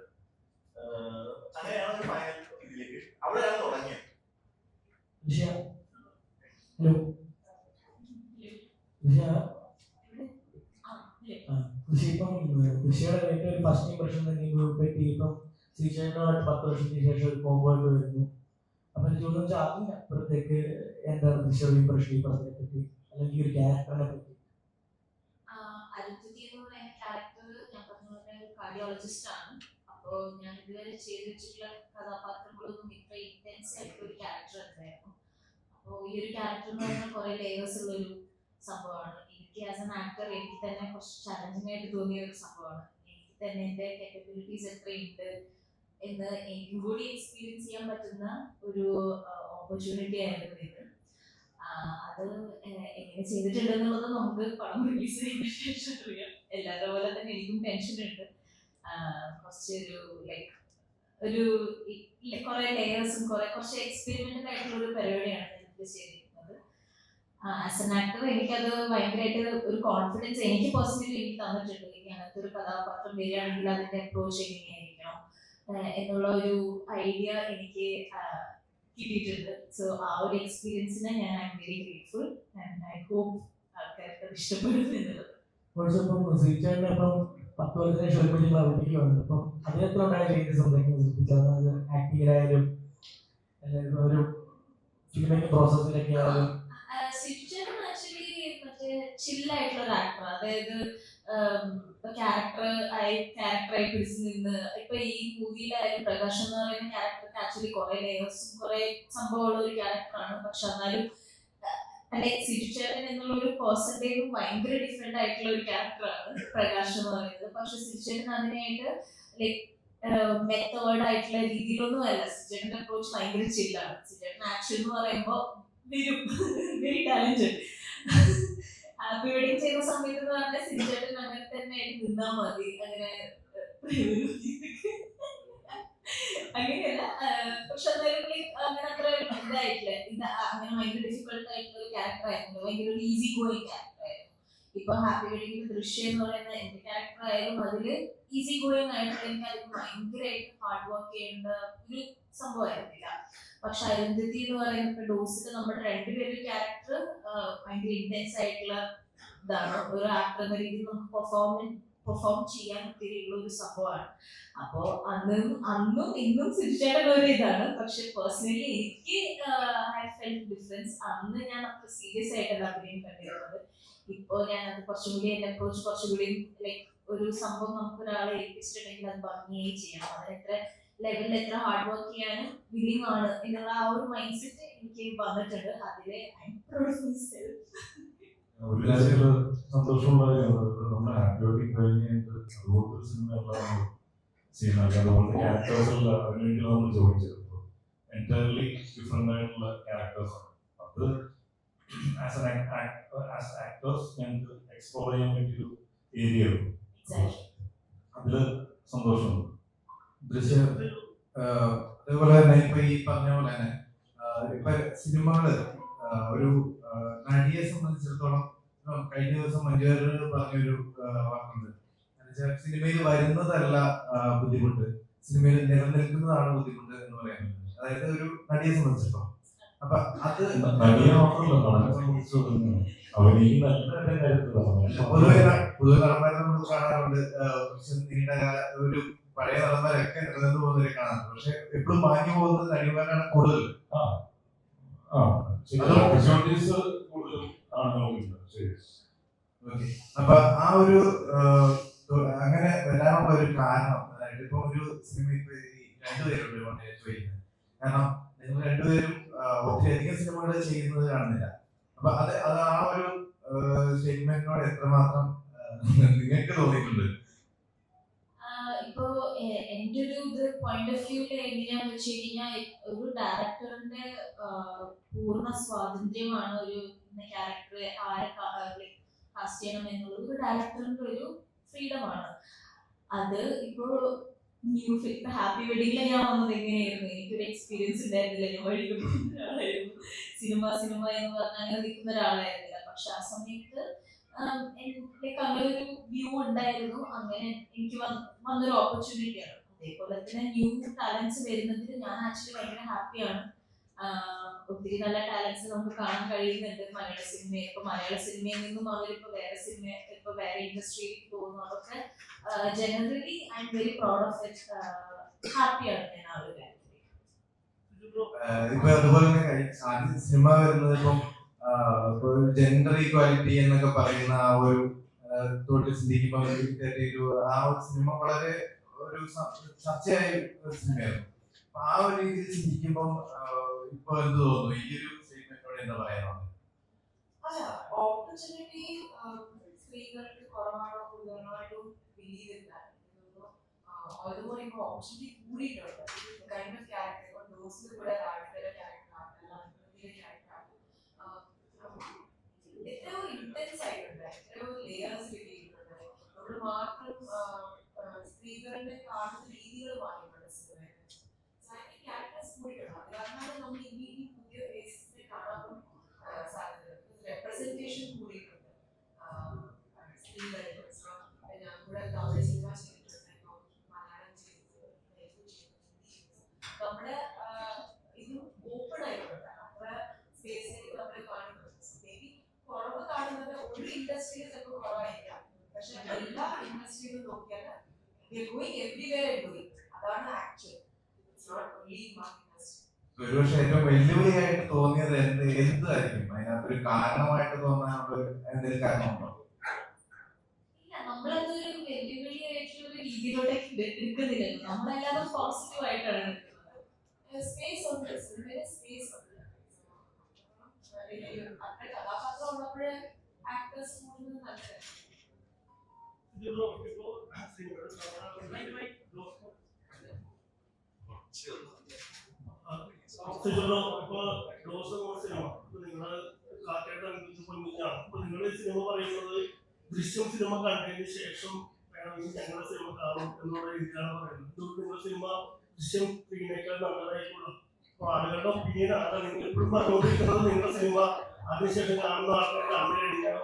അങ്ങനെയാണ് ഒരു ഫൈനൽ ഇതിലേക്ക് അവിടെയാണ് തുടങ്ങിയത്. കൃഷിയുടെ ഒരു ഫസ്റ്റ് ഇംപ്രഷൻ തന്നെ പറ്റി ഇപ്പം ശ്രീചേട്ടനുമായിട്ട് 10 വർഷത്തിന് ശേഷം ഒരു കോമ്പോയിട്ട് വരുന്നു. അപ്പൊ എനിക്ക് തോന്നുന്നു അതിന് അപ്പുറത്തേക്ക് എന്താണ് കൃഷിയുടെ ഇംപ്രഷൻ ഈ പടത്തിനെ പറ്റി, അല്ലെങ്കിൽ ഒരു ക്യാരക്ടറിനെ പറ്റി? കാർഡിയോളജിസ്റ്റ് ആണ്. അപ്പോ ഞാൻ ഇതുവരെ ചെയ്ത് വെച്ചിട്ടുള്ള കഥാപാത്രങ്ങളൊന്നും ഇത്ര ഇന്റൻസ് ആയിട്ടുള്ള ഒരു ക്യാരക്ടർ ഉണ്ടായിരുന്നു. അപ്പോൾ ഈ ഒരു ക്യാരക്ടർ എന്ന് പറഞ്ഞാൽ കുറെ ലേയേഴ്സ് ഉള്ള ഒരു സംഭവമാണ്. എനിക്ക് ആസ് എൻ ആക്ടർ എനിക്ക് തന്നെ കുറച്ച് ചലഞ്ചിങ് ആയിട്ട് തോന്നിയ ഒരു സംഭവമാണ്. എനിക്ക് തന്നെ എന്റെ കേപ്പബിലിറ്റീസ് എത്രയുണ്ട് എന്ന് എനിക്കും കൂടി എക്സ്പീരിയൻസ് ചെയ്യാൻ പറ്റുന്ന ഒരു ഓപ്പർച്യൂണിറ്റി ആയിരുന്നു ഇത്. അത് എങ്ങനെ ചെയ്തിട്ടുണ്ടെന്നുള്ളത് നമുക്ക് പടം റിലീസ് ചെയ്തതിനു ശേഷം അറിയാം. എല്ലാവരുടെ പോലെ തന്നെ എനിക്കും ടെൻഷൻ ഉണ്ട്. കുറച്ചൊരു ലൈക്ക് ഒരു കുറെ ലെയേഴ്സും കുറച്ച് എക്സ്പെരിമെന്റൽ ആയിട്ടുള്ള ഒരു പരിപാടിയാണ് ഞാൻ ഇത് ചെയ്തിരിക്കുന്നത്. ആസ് എൻ ആക്ടർ എനിക്കത് ഭയങ്കരമായിട്ട് ഒരു കോൺഫിഡൻസ് എനിക്ക് പേഴ്സണലി എനിക്ക് തന്നിട്ടുണ്ട്. എനിക്ക് അങ്ങനത്തെ ഒരു കഥാപാത്രം വരികയാണെങ്കിൽ അതിന്റെ അപ്രോച്ച് എങ്ങനെയായിരിക്കണം എന്നുള്ള ഒരു ഐഡിയ എനിക്ക് കിട്ടിയിട്ടുണ്ട്. സോ ആ ഒരു എക്സ്പീരിയൻസിന് ഞാൻ I am very grateful and I hope ആൾക്കാർക്ക് അത് ഇഷ്ടപ്പെടും എന്നുള്ളത്. ഇപ്പം ശ്രീചേട്ടനെ ഇപ്പം 10 കൊല്ലത്തിന് ശേഷം ഒരു നിങ്ങൾ അവിടേക്ക് വന്നു. അപ്പം അതിനെത്ര ഉണ്ടായ ചേഞ്ചസ് എന്തൊക്കെയാണ് സൃഷ്ടിച്ചത്? ആക്ടിങ്ങിലായാലും ഒരു ഫിലിം മേക്കിംഗ് പ്രോസസ്സിലൊക്കെ ആയാലും. സിറ്റുവേഷൻ ആക്ച്വലി മറ്റേ ചില്ലായിട്ടുള്ള ഒരു ആക്ടർ, അതായത് ക്യാരക്ടറായി പിടിച്ചു നിന്ന്. ഇപ്പൊ ഈ മൂവിയിലായാലും പ്രകാശ് എന്ന് പറയുന്ന ക്യാരക്ടർക്ക് ആക്ച്വലി കുറെ ലേയേഴ്സും കുറെ സംഭവമുള്ള ഒരു ക്യാരക്ടറാണ്. പക്ഷെ എന്നാലും സിറ്റുചേട്ടൻ എന്നുള്ള ഒരു പേഴ്സന്റേജും ഭയങ്കര ഡിഫറെന്റ് ആയിട്ടുള്ള ഒരു ക്യാരക്ടറാണ് പ്രകാശ് എന്ന് പറയുന്നത്. പക്ഷെ സിറ്റുചേട്ടൻ അതിനായിട്ട് ലൈക് മെത്തേഡ് ആയിട്ടുള്ള രീതിയിലൊന്നും അല്ല. സിറ്റുചേട്ടന്റെ അപ്രോച്ച് ഭയങ്കര ചില്ലാണ്. സിറ്റുചേട്ടൻ ആക്ഷൻ എന്ന് പറയുമ്പോൾ വെരി ടാലന്റഡ്. ഹാപ്പി വെഡിങ് ചെയ്യുന്ന സമയത്ത് എന്ന് പറഞ്ഞാൽ സിറ്റുചേട്ടൻ അങ്ങനെ തന്നെ ആയിട്ട് നിന്നാൽ മതി. അങ്ങനെയല്ല, പക്ഷെ എന്നാലും അങ്ങനെ അത്ര ഇതായിട്ടില്ല. അങ്ങനെ ഭയങ്കര ഡിഫിക്കൽട്ട് ആയിട്ടുള്ള ഒരു ക്യാരക്ടർ ആയിരുന്നു. ഭയങ്കര ഒരു ഈസി ഗോയിങ് ക്യാരക്ടർ ആയിരുന്നു. ഇപ്പൊ ഹാപ്പി വെഡിങ്ങിന്റെ ദൃശ്യം എന്ന് പറയുന്ന എന്റെ ക്യാരക്ടർ ആയാലും അതില് ഈസി ഗോയിങ് ആയിട്ടുള്ള എനിക്ക് അതിന് ഭയങ്കരമായിട്ട് ഹാർഡ് വർക്ക് ചെയ്യേണ്ട ഒരു സംഭവമായിരുന്നില്ല. പക്ഷെ അരുന്ധതി എന്ന് പറയുന്ന ഡോസിൽ നമ്മുടെ രണ്ടുപേരും ക്യാരക്ടർ ഭയങ്കര ഇന്റൻസ് ആയിട്ടുള്ള ഇതാണ്. ഒരു ആക്ടർ എന്ന രീതിയിൽ നമുക്ക് പെർഫോം ചെയ്യാൻ ഒത്തിരി ഉള്ള ഒരു സംഭവമാണ്. അപ്പോ അന്നും ഇന്നും സിറ്റുചേട്ടൻ ഒരു ഇതാണ്. പക്ഷെ പേഴ്സണലി എനിക്ക് ഐ ഫെൽറ്റ് ഡിഫറൻസ്. അന്ന് ഞാൻ അത്ര സീരിയസ് ആയിട്ടല്ല അഭിനയം കണ്ടിരുന്നത്. ഇപ്പോ ഞാൻ അത് കുറച്ചുകൂടി എന്റെ അപ്രോച്ച് കുറച്ചുകൂടി ലൈക്ക് ഒരു സംഭവം നമുക്ക് ഒരാളെ ഏൽപ്പിച്ചിട്ടുണ്ടെങ്കിൽ അത് ഭംഗിയായി ചെയ്യണം. അതിന് എത്ര ലെവലിൽ എത്ര ഹാർഡ് വർക്ക് ചെയ്യാനും വില്ലിംഗ് ആണ് എന്നുള്ള ആ ഒരു മൈൻഡ് സെറ്റ് എനിക്ക് വന്നിട്ടുണ്ട്. അതിലെ I am proud of myself. ഒരു കാര്യത്തില് സന്തോഷമുള്ള നമ്മുടെ ഹാപ്പി വെഡിങ് കഴിഞ്ഞിട്ട് അതുപോലത്തെ ഒരു സിനിമ ചെയ്യുന്നത്. അതുപോലത്തെ ക്യാരക്ടേഴ്സുള്ള അതിനുവേണ്ടി നമ്മൾ ജോയിൻ ചെയ്തപ്പോൾ എൻറ്റയർലി ഡിഫറെൻ്റ് ആയിട്ടുള്ള ക്യാരക്ടേഴ്സാണ്. അത് ആസ് ആക്ടേഴ്സ് ഞങ്ങൾക്ക് എക്സ്പ്ലോർ ചെയ്യാൻ പറ്റിയൊരു ഏരിയ ആയിരുന്നു. അതില് സന്തോഷമുണ്ട്. ദൃശ്യം അതേപോലെ തന്നെ ഇപ്പൊ ഈ പറഞ്ഞ പോലെ തന്നെ ഇപ്പൊ സിനിമകള് ഒരു നടിയെ സംബന്ധിച്ചിടത്തോളം കഴിഞ്ഞ ദിവസം മഞ്ജുവാർ പറഞ്ഞൊരു വാക്കുണ്ട്. എന്നുവെച്ചാൽ സിനിമയിൽ വരുന്നതല്ല ബുദ്ധിമുട്ട്, സിനിമയിൽ നിലനിൽക്കുന്നതാണ് ബുദ്ധിമുട്ട് എന്ന് പറയുന്നത്. അതായത് ഒരു നടിയെ സംബന്ധിച്ചിടത്തോളം. അപ്പൊ അത് നടിയെ മാത്രമല്ല നമ്മളെ സംബന്ധിച്ചിടത്തോളം പൊതുവെ നടന്മാരെ നമ്മൾ കാണാറുണ്ട്. നീണ്ട ഒരു പഴയ നടന്മാരൊക്കെ നിലനിന്ന് പോകുന്നവരെ കാണാറുണ്ട്. പക്ഷെ എപ്പോഴും മാറ്റി പോകുന്നത് നടിമാരാണ് കൂടുതൽ. അപ്പൊ ആ ഒരു അങ്ങനെ വരാനുള്ള ഒരു കാരണം അതായത് ഇപ്പൊ ഒരു സിനിമ ഇപ്പൊ രണ്ടുപേരുണ്ട് ചോദിക്കുന്നത്. കാരണം നിങ്ങൾ രണ്ടുപേരും ഒത്തിരി അധികം സിനിമകൾ ചെയ്യുന്നത് കാണുന്നില്ല. അപ്പൊ അത് ആ ഒരു സ്റ്റേറ്റ്മെന്റിനോട് എത്രമാത്രം നിങ്ങൾക്ക് തോന്നിയിട്ടുണ്ട്? ഇപ്പോ എന്റെ ഒരു പോയിന്റ് ഓഫ് വ്യൂല് എങ്ങനെയാന്ന് വെച്ച് കഴിഞ്ഞാൽ ഒരു ഡയറക്ടറിന്റെ പൂർണ്ണ സ്വാതന്ത്ര്യമാണ് ഒരു ക്യാരക്ടറെ ആരെ കാസ്റ്റ് ചെയ്യണം എന്നുള്ളത്. ഒരു ഡയറക്ടറിന്റെ ഒരു ഫ്രീഡമാണ് അത്. ഇപ്പോ ഹാപ്പി വെഡിങ്ങിൽ ഞാൻ വന്നത് എങ്ങനെയായിരുന്നു? എനിക്കൊരു എക്സ്പീരിയൻസ് ഉണ്ടായിരുന്നില്ല. ഞാൻ വഴിയിൽ പോകുന്ന ഒരാളായിരുന്നു. സിനിമ എന്ന് പറഞ്ഞാൽ അങ്ങനെ നിൽക്കുന്ന ഒരാളായിരുന്നില്ല. പക്ഷെ ആ സമയത്ത് അങ്ങനെ ഒരു വ്യൂ ഉണ്ടായിരുന്നു. അങ്ങനെ എനിക്ക് വന്നൊരു ഓപ്പർച്യൂണിറ്റിയാണ്. അതേപോലെ തന്നെ ന്യൂ ടാലൻസ് വരുന്നതിൽ ഞാൻ ആക്ച്വലി ഭയങ്കര ഹാപ്പിയാണ്. ഒത്തിരി നല്ല ടാലൻസ് നമുക്ക് കാണാൻ കഴിയുന്നുണ്ട് മലയാള സിനിമയിൽ. ഇപ്പൊ മലയാള സിനിമയിൽ നിന്നും അവരിപ്പോ വേറെ ഇൻഡസ്ട്രിയിലേക്ക് പോകുന്നു. അതൊക്കെ generally I am very proud of it. ഹാപ്പിയാണ് ഞാൻ ആ ഒരു കാര്യത്തിൽ. ഇപ്പൊ അതുപോലെ തന്നെ സിനിമ വരുന്നത് ഇപ്പം ജെൻഡർ ഈക്വാലിറ്റി എന്നൊക്കെ പറയുന്ന ആ ഒരു തോട്ടിൽ ചിന്തിക്കുമ്പോൾ ആ ഒരു സിനിമ വളരെ ഒരു ചർച്ചയായ ഒരു സിനിമയായിരുന്നു. അപ്പൊ ആ ഒരു രീതിയിൽ ചിന്തിക്കുമ്പോൾ ഇപ്പൊ എന്ത് തോന്നുന്നു? ഈ ഒരു സ്റ്റേറ്റ്മെന്റിനോട് എന്താ പറയാനുള്ളത്? ഓപ്പർച്യൂണിറ്റി സ്ത്രീകൾക്ക് കുറവാണോ കൂടുതലാണോ ബിലീവ് ഇല്ല. അതുപോലെ ഇപ്പോൾ ഓപ്പർച്യൂണിറ്റി കൂടിയിട്ടുണ്ട്. കൈൻഡ് ഓഫ് ക്യാരക്ടർ ഇപ്പോൾ ഡോസിൽ കൂടെ ആൾക്കാരുടെ ക്യാരക്ടറാണ്, എത്രയോ ഇന്റൻസ് ആയിട്ടുണ്ട്, എത്രയോ ലെയേഴ്സ് കിട്ടിയിട്ടുണ്ട്. മാത്രം സ്ത്രീകളുടെ കാണുന്ന രീതികൾ മാറിയിട്ടുണ്ട് സിനിമയിൽ. ക്യാരക്ടേഴ്സ് കൂടിയിട്ടുണ്ട്. അത് കാരണമാണ് നമ്മൾ ഇനി പുതിയ ഫേസിനെ കാണാൻ സാധ്യത. റെപ്രസെന്റേഷൻ കൂടിയിട്ടുണ്ട് സ്ത്രീകളുടെ. ഞാൻ കൂടെ തമിഴ് സിനിമ ചെയ്തിട്ടുണ്ട്, മലയാളം ചെയ്തിട്ടുണ്ട്, നമ്മുടെ ഇത് ഓപ്പൺ ആയിട്ടുണ്ട്. നമ്മുടെ സ്പേസിലേക്ക് നമ്മൾ കാണുന്നുണ്ട്. മേബി കുറവ് കാണുന്നത് ഒരു ഇൻഡസ്ട്രിയിൽ ചിലപ്പോൾ കുറവായിരിക്കാം, പക്ഷെ എല്ലാ ഇൻഡസ്ട്രിയിലും നോക്കിയാൽ അതാണ് ആക്ച്വൽ. ഒരുപക്ഷെ ഏറ്റവും വെല്ലുവിളിയായിട്ട് തോന്നിയത് എന്തായിരിക്കും? അതിനകത്തൊരു കാരണമായിട്ട് തോന്നാനുള്ള എന്തെങ്കിലും കാരണമുണ്ടോ? ഇല്ല, നമ്മളതൊരു വെല്ലുവിളിയായിട്ടുള്ള ഒരു രീതിയിലോട്ടേക്ക് എടുക്കുന്നില്ലല്ലോ. നമ്മളെല്ലാതും പോസിറ്റീവ് ആയിട്ടാണ് എടുക്കുന്നത്. സ്പേസ് ഉണ്ട്, സിനിമയിൽ സ്പേസ് ഉണ്ട്. അത്ര കഥാപാത്രം ഉള്ളപ്പോഴേ ആക്ടേഴ്സ് കൂടുതൽ നല്ലതാണ്. സിനിമ പറയുന്നത് ദൃശ്യം സിനിമ കണ്ടതിന് ശേഷം വേണമെങ്കിൽ ഞങ്ങളുടെ സിനിമ കാണും എന്നുള്ള രീതിയിലാണ് പറയുന്നത്. നിങ്ങളുടെ സിനിമ ദൃശ്യം സ്ക്രീനേക്കാൾ നല്ലതായിട്ടുള്ള ആളുകളുടെ ഒപ്പീനിയൻ ആണ് നിങ്ങൾ ഇപ്പോഴും പറഞ്ഞുകൊണ്ടിരിക്കുന്നത്. നിങ്ങളുടെ സിനിമ അതിനുശേഷം കാണുന്ന ആൾക്കാർ കണ്ടു കഴിഞ്ഞാൽ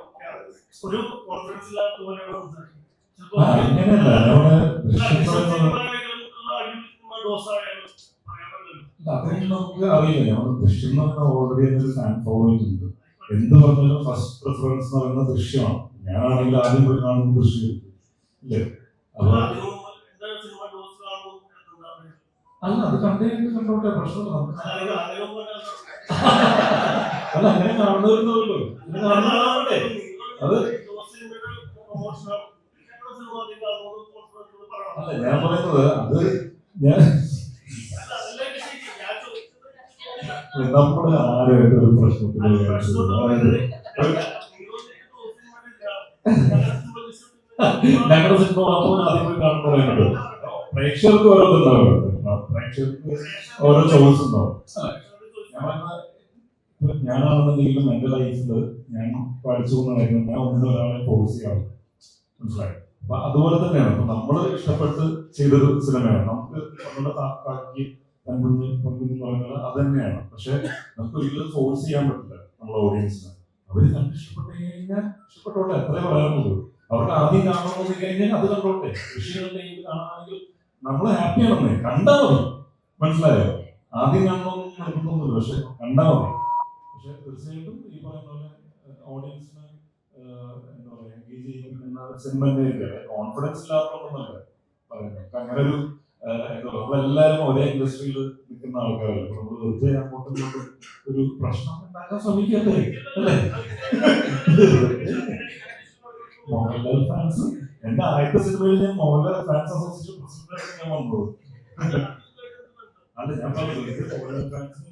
ഒരു കോൺഫിഡൻസ് ഇല്ലാത്ത പോലെയാണ് സംസാരിക്കുന്നത്. അതൊന്നും നമുക്ക് അറിയില്ല. നമ്മൾ ദൃശ്യം എന്ന് പറഞ്ഞാൽ ഓൾറെഡി ഒരു ഫാൻ ഫോളോയിങ് ഉണ്ട്. എന്ത് പറഞ്ഞാലും ഫസ്റ്റ് പ്രിഫറൻസ് എന്ന് പറയുന്നത് ദൃശ്യമാണ്. ഞാനാണെങ്കിൽ ആദ്യം പോയി കാണുന്ന ദൃശ്യം ഇല്ലേ? അപ്പൊ അല്ല, അത് കണ്ടു കണ്ടോട്ടെ, പ്രശ്നമില്ല. അല്ല, അങ്ങനെ കാണുന്നവരുണ്ടല്ലോ, കാണുന്നവരുണ്ടേ. അത് അല്ല ഞാൻ പറയുന്നത്, അത് ഞാൻ നമ്മുടെ ആരുമായിട്ട് ഒരു പ്രശ്നത്തില് ഞങ്ങളുടെ സിനിമ മാത്രം ആദ്യം പോയി കാണുമ്പോൾ പ്രേക്ഷകർക്ക് ഓരോ ഇതുണ്ടാവും, പ്രേക്ഷകർക്ക് ഓരോ ചോയ്സ് ഉണ്ടാവും. ഞാനാണെന്നുണ്ടെങ്കിലും എന്റെ ലൈഫില് ഞാൻ പഠിച്ചു പോകുന്ന കാര്യം ഞാൻ ഒന്നിനും ഒരാളെ ഫോഴ്സ് ചെയ്യാറ്, മനസ്സിലായി? അപ്പൊ അതുപോലെ തന്നെയാണ് ഇപ്പൊ നമ്മള് ഇഷ്ടപ്പെട്ട് ചെയ്തൊരു സിനിമയാണ്. നമുക്ക് നമ്മളുടെ താക്കാക്കി പങ്കുന്ന് പറയുന്നത് അത് തന്നെയാണ്. പക്ഷെ നമുക്ക് ഒരിക്കലും ഫോഴ്സ് ചെയ്യാൻ പറ്റില്ല നമ്മളെ ഓഡിയൻസിന്. അവര് കണ്ട് ഇഷ്ടപ്പെട്ട് കഴിഞ്ഞാൽ ഇഷ്ടപ്പെട്ടോട്ടെ, എത്രേ പറയാനുള്ളൂ. അവർക്ക് ആദ്യം കാണണമെന്ന് കഴിഞ്ഞാൽ അത് കണ്ടോട്ടെ. വിഷയങ്ങളുണ്ടെങ്കിൽ കാണാണെങ്കിൽ നമ്മള് ഹാപ്പിയാണെന്നേ, കണ്ടാ മതി, മനസ്സിലായോ? ആദ്യം കാണണമെന്ന് നിർബന്ധമൊന്നുമില്ല, പക്ഷെ കണ്ടാ മതി. പക്ഷെ തീർച്ചയായിട്ടും ഈ പറയുന്ന പോലെ ഓഡിയൻസിന് എന്താ പറയാ എൻഗേജ് ചെയ്യുന്ന സിനിമ തന്നെയായിരിക്കും. കോൺഫിഡൻസ് ഇല്ലാത്തതൊന്നല്ല പറയുന്നത്. അങ്ങനെ ഒരു നമ്മളെല്ലാവരും ഒരേ ഇൻഡസ്ട്രിയിൽ നിൽക്കുന്ന ആൾക്കാരല്ല. നമ്മൾ വെറുതെ അങ്ങോട്ടും ഇങ്ങോട്ടും ഒരു പ്രശ്നം ഉണ്ടാക്കാൻ ശ്രമിക്കല്ലേ, അല്ലേ? മോഹൻലാൽ ഫാൻസ്, എന്റെ ആദ്യത്തെ സിനിമയിൽ ഞാൻ മോഹൻലാൽ ഫാൻസ് അസോസിയേഷൻ പ്രസിഡന്റായിട്ട് ഞാൻ വന്നത്. അല്ല, ഞാൻ പറഞ്ഞത് മോഹൻലാൽ ഫാൻസിന്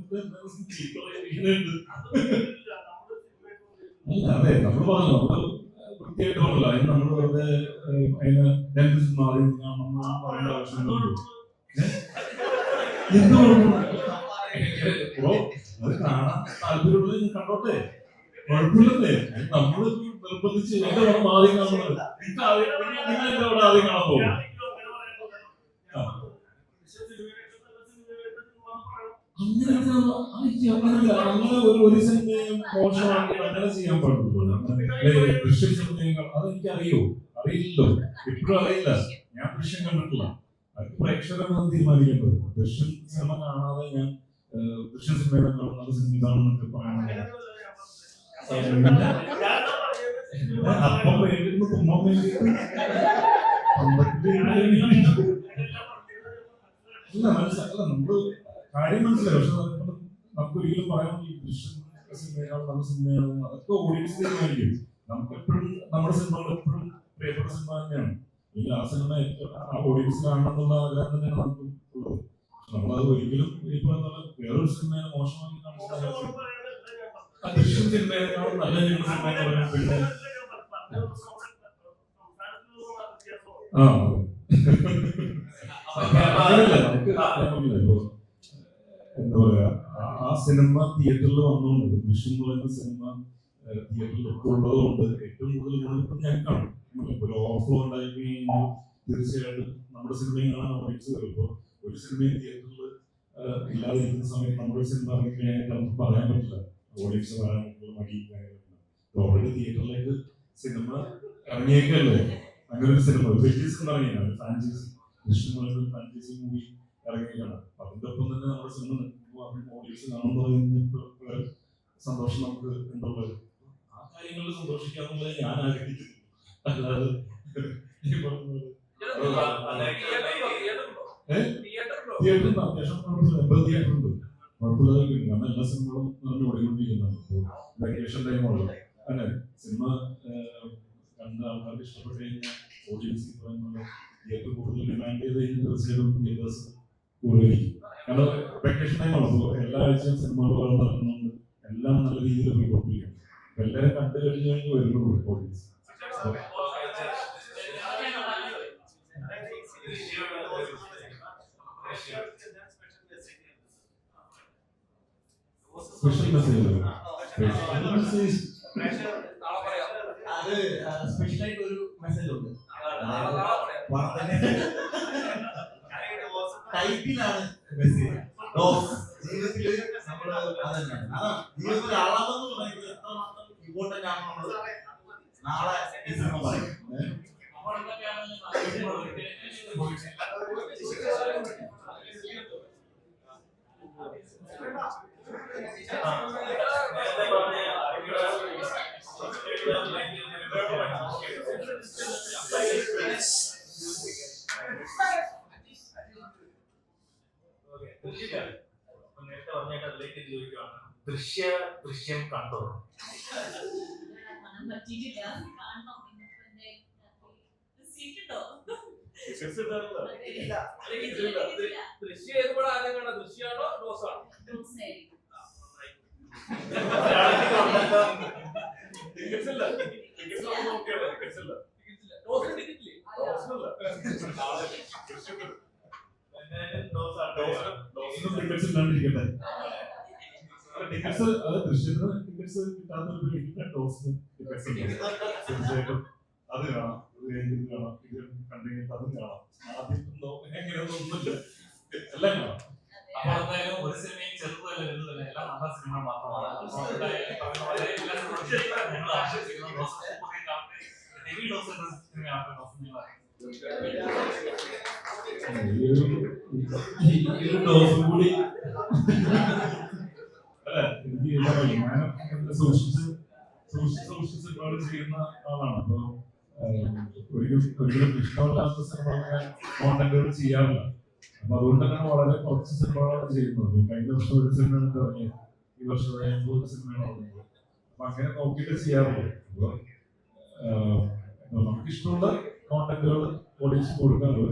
അല്ല, അതെ നമ്മൾ പറഞ്ഞു, നമ്മള് വൃത്തിയായിട്ട് പറഞ്ഞല്ലോ. അതിന് നമ്മൾ വെറുതെ അതിന് രണ്ട് സിനിമ പറയേണ്ട ആവശ്യമൊന്നുമില്ല. അത് കാണാൻ താല്പര്യമുള്ളത് കണ്ടോട്ടെ, കുഴപ്പമില്ലേ? നമ്മള് നിർബന്ധിച്ച് എന്റെ പടം ആദ്യം കാണുന്നത് നിങ്ങൾ എന്റെ പടം ആദ്യം കാണാൻ പോകും. അങ്ങനെ ഒരു സിനിമയും മോശമാക്കി അങ്ങനെ ചെയ്യാൻ പാടില്ല. ദൃശ്യം സിനിമകൾ അതെനിക്കറിയോ? അറിയില്ലല്ലോ, ഇപ്പോഴും അറിയില്ല. ഞാൻ ദൃശ്യം കണ്ടിട്ടില്ല. അത് പ്രേക്ഷകരാണ് തീരുമാനിക്കേണ്ടത്. ദൃശ്യം സിനിമ കാണാതെ ഞാൻ ദൃശ്യം സിനിമയുടെ നല്ല സിനിമ ഇതാണെന്നൊക്കെ പറയാനുള്ള അപ്പം വേണ്ടിയിരുന്നു തുമ്മാൻ വേണ്ടിയിട്ട് അല്ല, മനസ്സിലല്ല, നമ്മള് കാര്യം മനസ്സിലായി. പക്ഷെ നമുക്ക് ഒരിക്കലും പറയാൻ ഈ ദൃശ്യം സിനിമയാണ് നല്ല സിനിമയാണ് അതൊക്കെ ഓഡിയൻസ് തീരുമാനിക്കും. നമുക്ക് എപ്പോഴും നമ്മുടെ സിനിമകൾ എപ്പോഴും പ്രിയപ്പെട്ട സിനിമ തന്നെയാണ്. ഈ ആ സിനിമ ആ ഓഡിയൻസ് കാണണം എന്നുള്ള ആഗ്രഹം തന്നെയാണ് നമുക്ക് ഉള്ളത്. നമ്മളത് ഒരിക്കലും ഇപ്പൊ വേറൊരു സിനിമയെ മോശമായി കാണിച്ചിട്ട് ദൃശ്യം സിനിമയെക്കാളും നല്ല സിനിമ എന്ന് പറയാൻ പിന്നെ എന്താ പറയാ, ആ സിനിമ തിയേറ്ററിൽ വന്നുകൊണ്ട് ദൃശ്യം എന്ന് പറയുന്ന സിനിമ തിയേറ്ററിൽ ഉള്ളതുകൊണ്ട് ഏറ്റവും കൂടുതൽ ഞങ്ങൾക്കാണ്. ഒരു ഓവർഫ്ലോ ഉണ്ടായി കഴിഞ്ഞാൽ തീർച്ചയായിട്ടും നമ്മുടെ സിനിമയും കാണാൻ ഓഡിയൻസ് വരുമ്പോൾ ഒരു സിനിമയും തിയേറ്ററിൽ ഇല്ലാതിരിക്കുന്ന സമയത്ത് നമ്മുടെ സിനിമ ഇറങ്ങിക്കഴിഞ്ഞാൽ നമുക്ക് പറയാൻ പറ്റില്ല ഓഡിയൻസ് വരാനായിട്ടുള്ള മടി ഓൾറെഡി തിയേറ്ററിലേക്ക് സിനിമ ഇറങ്ങിയേക്കല്ലേ. അങ്ങനെ ഒരു സിനിമ വലിയ സിനിമ ഇറങ്ങിയാണ് ഫ്രാഞ്ചൈസി ദൃശ്യങ്ങളൊരു ഫ്രാഞ്ചൈസി മൂവി ഇറങ്ങിയാണ്. അതിൻ്റെ ഒപ്പം തന്നെ നമ്മുടെ സിനിമ നിൽക്കുമ്പോൾ അതിന് ഓഡിയൻസ് കാണുമ്പോൾ സന്തോഷം നമുക്ക് എന്തുള്ളത് ആ കാര്യങ്ങളിൽ സന്തോഷിക്കാന്നുള്ളത് ഞാൻ ആഗ്രഹിക്കുന്നു. അല്ലാതെ തിയേറ്ററിൽ അത്യാവശ്യം കുഴപ്പമില്ല, 80 തിയേറ്റർ ഉണ്ട്, കുഴപ്പമില്ലാതെ. കാരണം എല്ലാ സിനിമകളും നിറഞ്ഞു ഓടിക്കൊണ്ടിരിക്കുന്നതാണ്. ഇപ്പോൾ വെക്കേഷൻ ടൈമുള്ളത് അല്ലെ, സിനിമ കണ്ട ആൾക്കാർക്ക് ഇഷ്ടപ്പെട്ട് കഴിഞ്ഞാൽ ഓഡിയൻസ് തിയേറ്റർ കൂടുതൽ ഡിമാൻഡ് ചെയ്ത് കഴിഞ്ഞാൽ തീർച്ചയായിട്ടും തിയേറ്റേഴ്സ് കൂടുതലായിരിക്കും. കാരണം വെക്കേഷൻ ടൈമാണ്, അപ്പോൾ എല്ലാ ആഴ്ചയും സിനിമകൾ നടക്കുന്നുണ്ട്, എല്ലാം നല്ല രീതിയിൽ പോയിക്കൊണ്ടിരിക്കും. എല്ലാവരും കണ്ടു കഴിഞ്ഞ് കഴിഞ്ഞ് വരുന്നുള്ളൂ ഓഡിയൻസ്. സ്പെഷ്യൽ മെസ്സേജ് അത് സ്പെഷ്യലായിട്ട് ഒരു മെസ്സേജ് ഉണ്ട്. ടൈറ്റിലാണ് മെസ്സേജ്. ജീവിതത്തില് നമ്മള് അതന്നെയാണ്, അതാണ് ജീവിതത്തിൽ അളവെന്ന് പറയുന്നത് എത്രമാത്രം ഇമ്പോർട്ടന്റ് ആണ് നമ്മൾ നാളെ ഈ സിനിമ പറയും. ദൃശ്യം കണ്ടോ? ദൃശ്യം ഏതുപോലെ ആദ്യം കണ്ട ദൃശ്യമാണോ ഡോസാണോ? ടിക്കറ്റ്സ് അത് ദൃശ്യത്തിന് ടിക്കറ്റ്സ് കിട്ടാത്തൊരു തീർച്ചയായിട്ടും അത് കാണാം, അത് കഴിഞ്ഞിട്ട് കാണാം, ഇത് കണ്ടുകഴിഞ്ഞിട്ട് അതും കാണാം. ആദ്യം എങ്ങനെയൊന്നും ഒന്നുമില്ല, എല്ലാം കാണാം. അപ്പൊ എന്തായാലും ഒരു സിനിമയും ചെറുതല്ല വലുതല്ല, എല്ലാം നല്ല സിനിമ മാത്രമാണ്. ഡോസും കൂടി അല്ല, എനിക്ക് ഞാൻ സൂക്ഷിച്ച് സിനിമകൾ ചെയ്യുന്ന ആളാണ്. അപ്പൊ ഒരിക്കലും ഇഷ്ടമല്ലാത്ത സിനിമകൾ ഞാൻ കോണ്ടന്റുകൾ ചെയ്യാറില്ല. അപ്പൊ അതുകൊണ്ട് തന്നെയാണ് വളരെ കുറച്ച് സിനിമകളാണ് ചെയ്യുന്നത്. കഴിഞ്ഞ വർഷം ഒരു സിനിമയാണ് ഇറങ്ങിയത്, ഈ വർഷം 50 സിനിമയാണ് ഇറങ്ങിയത്. അപ്പൊ അങ്ങനെ നോക്കിയിട്ട് ചെയ്യാറുള്ളൂ. അപ്പൊ നമുക്കിഷ്ടമുള്ള കോണ്ടന്റുകൾ ഓഡിയൻസ് കൊടുക്കാറുള്ളൂ.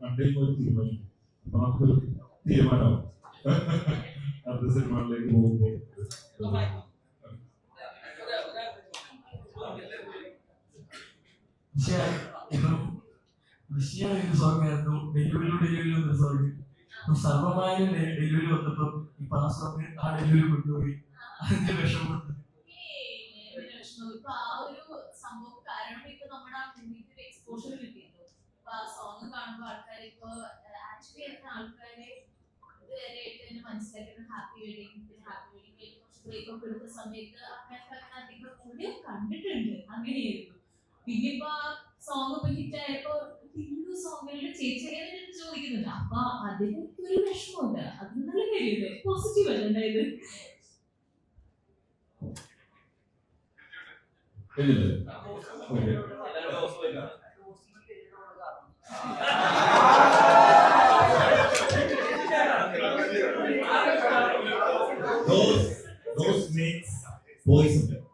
കണ്ടെയ്യുമ്പോൾ ഒരു തീരുമാനിക്കും. അപ്പൊ നമുക്കൊരു തീരുമാനമാവും അടുത്ത സിനിമകളിലേക്ക് പോകുമ്പോൾ. വിഷയം സോങ്ങായിരുന്നു, ഡെലിവറി സോങ്. സർവമായ ഡെലിവറി വന്നപ്പോൾ ഇപ്പൊ ആ സോങ് ആ ഡെലിവറി കൊണ്ടുപോയി. അതിന്റെ വിഷമം ഇപ്പൊ ആ ഒരു സംഭവം കാരണം ഇപ്പൊ നമ്മുടെ മൂവിക്ക് എക്സ്പോഷർ കിട്ടിയല്ലോ. അപ്പൊ ആ സോങ് കാണുമ്പോൾ ആൾക്കാർ ഇപ്പൊ ആക്ച്വലി എത്ര ആൾക്കാരെ ഇതുവരെ തന്നെ മനസ്സിലാക്കിയത് ഹാപ്പി വെഡിങ് കുറച്ച് ബ്രേക്കപ്പ് എടുത്ത സമയത്ത് ആൾക്കാർക്ക് കൂടി കണ്ടിട്ടുണ്ട്. അങ്ങനെയായിരുന്നു. പിന്നെ ഇപ്പൊ ആ സോങ് ഇപ്പൊ ഹിറ്റ് ആയപ്പോ ഹിന്ദു സോങ്ങുകളിൽ ചേച്ചിയെ ചോദിക്കുന്നുണ്ട്. അപ്പൊ അതിന് ഒരു വിഷമമുണ്ട്. അത് നല്ല കാര്യമല്ലേ, പോസിറ്റീവ് അല്ലേ ഉണ്ടായത്?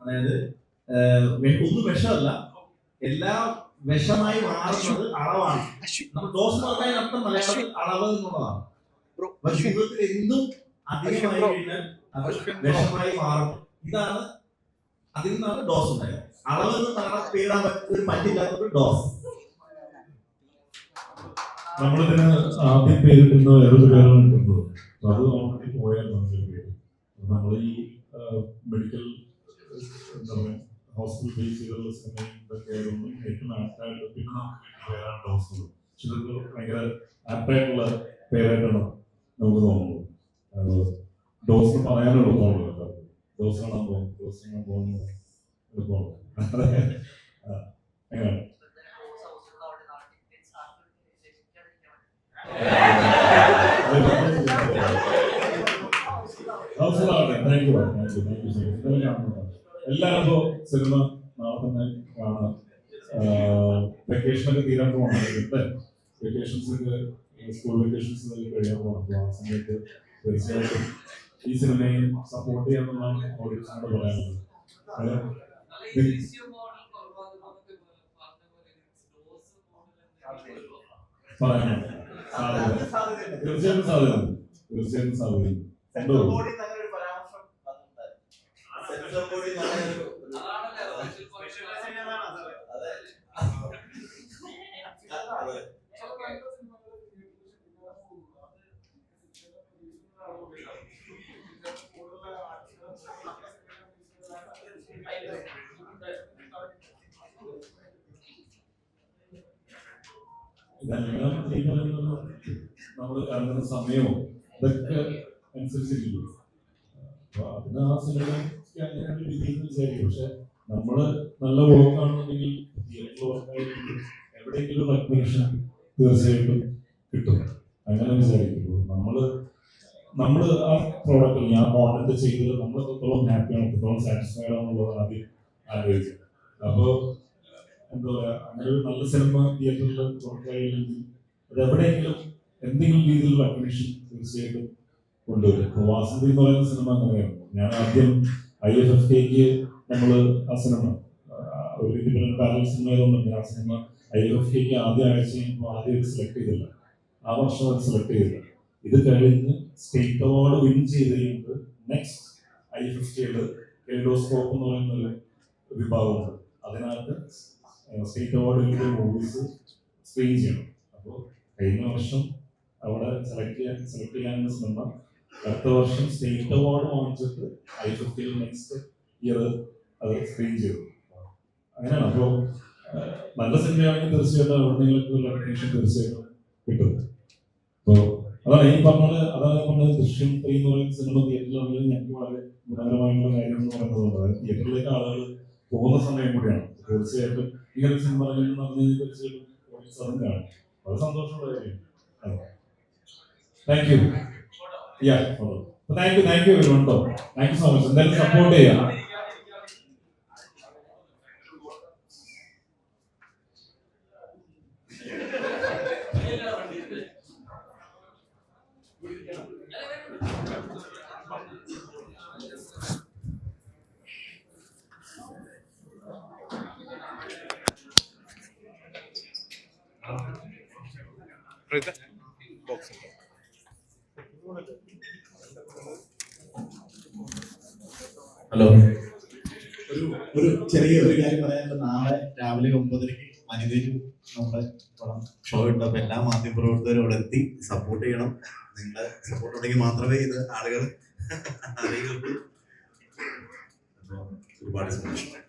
അതായത് ഒന്നും വിഷമല്ല, എല്ലാം വിഷമായി മാറുന്നത് അളവാണ്. നമ്മൾ ഡോസ് എന്ന് പറഞ്ഞാൽ അർത്ഥം മലയാളത്തിൽ അളവ് എന്നുള്ളതാണ്. ജീവിതത്തിൽ എന്തും അധികമായി കഴിഞ്ഞാൽ അത് വിഷമായി മാറും. ഇതാണ്, അതിൽ നിന്നാണ് ഡോസ് ഉണ്ടായത്. അളവ് എന്ന് പറഞ്ഞാൽ പേടാൻ ഒരു പറ്റില്ലാത്തൊരു ഡോസ്. നമ്മളിതിന് ആദ്യം പേരിട്ടുന്ന വേറൊരു പേരാണ് കിട്ടുന്നത്. അത് ഓൾറെഡി പോയാൽ നമ്മുടെ പേര്. നമ്മൾ ഈ മെഡിക്കൽ എന്താ പറയുക ഹോസ്പിറ്റൽ ബേസ് ചെയ്തുള്ള സിനിമയും ഇതൊക്കെ ആയതുകൊണ്ട് ഏറ്റവും ആപ്റ്റായിട്ട് പിന്നെ നമുക്ക് പേരാണ് ഡോസ്. പക്ഷെ ഇതൊക്കെ ഭയങ്കര ആപ്റ്റായിട്ടുള്ള പേരായിട്ടാണ് നമുക്ക് തോന്നുന്നത്. ഡോസ് പറയാനും എളുപ്പമാണ് കേട്ടോ. ഡോസ് കാണാൻ പോകും, ഡോസ് കാണാൻ പോകുന്നത് എളുപ്പമാണ്. എങ്ങനെയാണ് എല്ലാവരും സിനിമ നാളെ തന്നെ കാണാം. വെക്കേഷനൊക്കെ തീരാൻ പോകണം. വെക്കേഷൻസ് സ്കൂൾ വെക്കേഷൻസ് കഴിയാൻ പോകണം. അപ്പോൾ ആ സമയത്ത് തീർച്ചയായിട്ടും ഈ സിനിമയും സപ്പോർട്ട് ചെയ്യാമെന്നാണ് ഓഡിയൻസിനോട് പറയാനുള്ളത്. പറയാനുണ്ട് തീർച്ചയായിട്ടും സാധ്യതയുണ്ട്. തീർച്ചയായിട്ടും സാധ്യതയുണ്ട്. ഇതെല്ലാം ഈ പറയുന്നത് നമ്മൾ ഇറങ്ങുന്ന സമയവും ഇതൊക്കെ അനുസരിച്ചിരിക്കും. അപ്പൊ അതിന് ആ സിനിമ വിധിയെന്ന് വിചാരിക്കും. പക്ഷെ നമ്മള് നല്ല വർക്കാണെന്നുണ്ടെങ്കിൽ എവിടെയെങ്കിലും റെക്കഗ്നിഷൻ തീർച്ചയായിട്ടും കിട്ടും. അങ്ങനെ വിചാരിക്കുള്ളൂ. നമ്മള് ആ പ്രോഡക്റ്റിൽ ഞാൻ കോണ്ടന്റ് ചെയ്തത് നമ്മൾ എത്രത്തോളം ഹാപ്പിയാണ്, എത്രത്തോളം സാറ്റിസ്ഫൈഡ് ആണെന്നുള്ളത് ആദ്യം ആലോചിക്കും. അപ്പോൾ എന്താ പറയാ, അങ്ങനെ ഒരു നല്ല സിനിമ തിയേറ്ററിൽ പുറത്തായില്ലെങ്കിൽ അത് എവിടെയെങ്കിലും എന്തെങ്കിലും രീതിയിലുള്ള റെക്കഗ്നിഷൻ തീർച്ചയായിട്ടും കൊണ്ടുവരും. വാസന്തി എന്ന് പറയുന്ന സിനിമ അങ്ങനെയാണ്. ഞാൻ ആദ്യം IFFKക്ക് നമ്മള് ആ സിനിമ ഒരു ഇൻഡിപെൻഡന്റ് പാരലൽ സിനിമ ആയതുകൊണ്ട് ആ സിനിമ IFFKക്ക് ആദ്യ ആഴ്ച ആദ്യം സെലക്ട് ചെയ്തില്ല. ആ വർഷം അത് സെലക്ട് ചെയ്തില്ല. ഇത് കഴിഞ്ഞ് സ്റ്റേറ്റ് അവാർഡ് വിൻ ചെയ്ത് കഴിഞ്ഞിട്ട് നെക്സ്റ്റ് IFFKയില് കെലിഡോസ്കോപ്പ് എന്ന് പറയുന്ന ഒരു വിഭാഗമുണ്ട്. അതിനകത്ത് സ്റ്റേറ്റ് അവാർഡ് കിട്ടിയ മൂവീസ് സ്ക്രീൻ ചെയ്യണം. അപ്പോൾ കഴിഞ്ഞ വർഷം അവിടെ സെലക്ട് ചെയ്യാനുള്ള സിനിമ അടുത്ത വർഷം സ്റ്റേറ്റ് അവാർഡ് വാങ്ങിച്ചിട്ട് IFFKയിൽ നെക്സ്റ്റ് ഇയർ അത് സ്ക്രീൻ ചെയ്തു. അങ്ങനെയാണ്. അപ്പോൾ നല്ല സിനിമയാണെങ്കിൽ തീർച്ചയായിട്ടും അവിടെ നിങ്ങൾക്ക് റെക്കഗ്നിഷൻ തീർച്ചയായിട്ടും കിട്ടും. അപ്പോൾ അതാണ് ഈ പറഞ്ഞത്. അതാണ് പറഞ്ഞത് ദൃശ്യം 3 എന്ന് പറയുന്ന സിനിമ തിയേറ്ററിലാണെങ്കിൽ ഞങ്ങൾക്ക് വളരെ ഗുണകരമായിട്ടുള്ള കാര്യം എന്ന് പറയുന്നത്. അതായത് തിയേറ്ററിലേക്ക് ആളുകൾ പോകുന്ന സമയം കൂടിയാണ്. തീർച്ചയായിട്ടും ഇങ്ങനെ സിനിമ തീർച്ചയായിട്ടും ഓഡിയൻസ് അതും കാണും. വളരെ സന്തോഷമുള്ള കാര്യം. Thank you. Thank you everyone. Thank you so much. എന്തായാലും സപ്പോർട്ട് ചെയ്യാം. ഹലോ, ഒരു ചെറിയ കാര്യം പറയാനുണ്ട്. നാളെ രാവിലെ 9:00 വനിതയിൽ നമ്മുടെ ഷോ ഉണ്ട്. അപ്പൊ എല്ലാ മാധ്യമപ്രവർത്തകരും അവിടെ എത്തി സപ്പോർട്ട് ചെയ്യണം. നിങ്ങളുടെ സപ്പോർട്ട് ഉണ്ടെങ്കിൽ മാത്രമേ ഇത് ആളുകൾ അറിയുള്ളൂ. ഒരുപാട് സന്തോഷം.